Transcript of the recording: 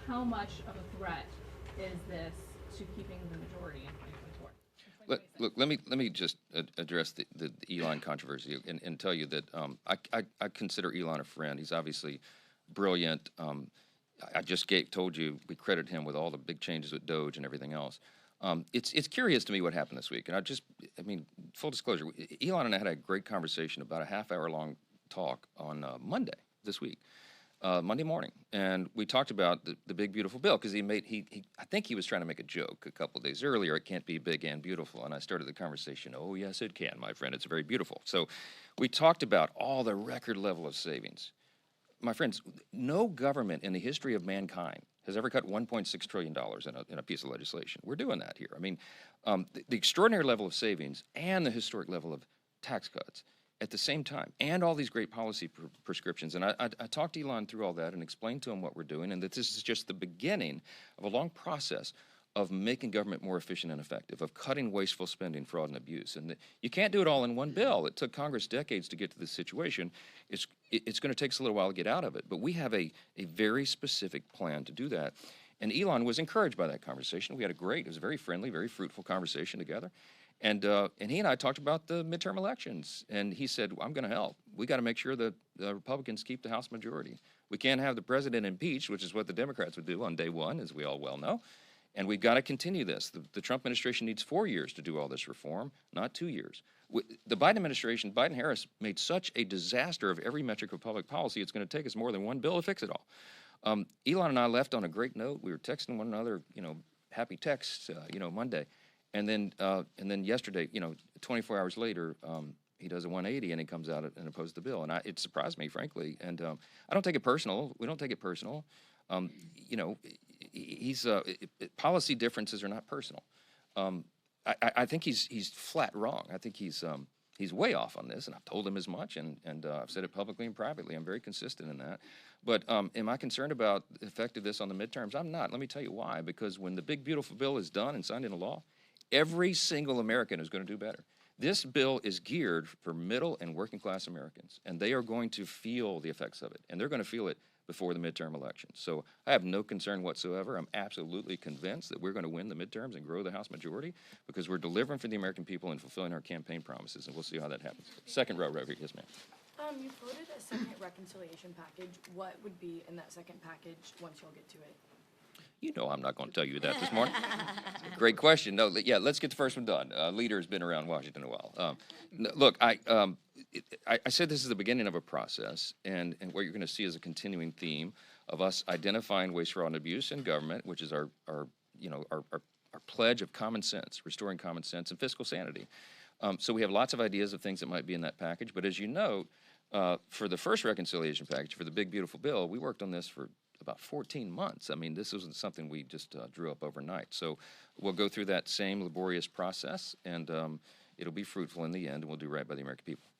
how much of a threat is this to keeping the majority in 2024? Look, let me just address the Elon controversy and tell you that I consider Elon a friend. He's obviously brilliant. I just told you we credit him with all the big changes with Doge and everything else. It's curious to me what happened this week, and I mean, full disclosure, Elon and I had a great conversation, about a half-hour long talk on Monday this week. Monday morning, and we talked about the big beautiful bill, because I think he was trying to make a joke a couple of days earlier. It can't be big and beautiful, and I started the conversation. Oh yes, it can, my friend. It's very beautiful. So we talked about all the record level of savings. My friends, no government in the history of mankind has ever cut $1.6 trillion in a piece of legislation. We're doing that here. I mean, the extraordinary level of savings and the historic level of tax cuts at the same time, and all these great policy prescriptions. And I talked to Elon through all that and explained to him what we're doing, and that this is just the beginning of a long process of making government more efficient and effective, of cutting wasteful spending, fraud, and abuse. And you can't do it all in one bill. It took Congress decades to get to this situation. It's going to take us a little while to get out of it. But we have a very specific plan to do that. And Elon was encouraged by that conversation. We had it was a very friendly, very fruitful conversation together. And he and I talked about the midterm elections, and he said, I'm going to help. We got to make sure that the Republicans keep the House majority. We can't have the president impeached, which is what the Democrats would do on day one, as we all well know. And we've got to continue this. The Trump administration needs 4 years to do all this reform, not 2 years. The Biden administration, Biden-Harris, made such a disaster of every metric of public policy, it's going to take us more than one bill to fix it all. Elon and I left on a great note. We were texting one another, happy texts, Monday. And then yesterday, 24 hours later, he does a 180 and he comes out and opposes the bill. And it surprised me, frankly. And I don't take it personal. We don't take it personal. Policy differences are not personal. I think he's flat wrong. I think he's way off on this, and I've told him as much, and I've said it publicly and privately. I'm very consistent in that. But am I concerned about the effect of this on the midterms? I'm not. Let me tell you why. Because when the big beautiful bill is done and signed into law, every single American is going to do better. This bill is geared for middle and working class Americans, and they are going to feel the effects of it, and they're going to feel it before the midterm elections. So I have no concern whatsoever. I'm absolutely convinced that we're going to win the midterms and grow the House majority, because we're delivering for the American people and fulfilling our campaign promises, and we'll see how that happens. Second row right here. Yes, ma'am. You floated a second reconciliation package. What would be in that second package once y'all get to it? You know I'm not going to tell you that this morning. Great question. No, yeah, let's get the first one done. Leader has been around Washington a while. Look, I said this is the beginning of a process, and what you're going to see is a continuing theme of us identifying waste, fraud, and abuse in government, which is our pledge of common sense, restoring common sense and fiscal sanity. So we have lots of ideas of things that might be in that package, but as you note, for the first reconciliation package, for the big beautiful bill, we worked on this for about 14 months. I mean, this wasn't something we just drew up overnight. So we'll go through that same laborious process, and it'll be fruitful in the end, and we'll do right by the American people.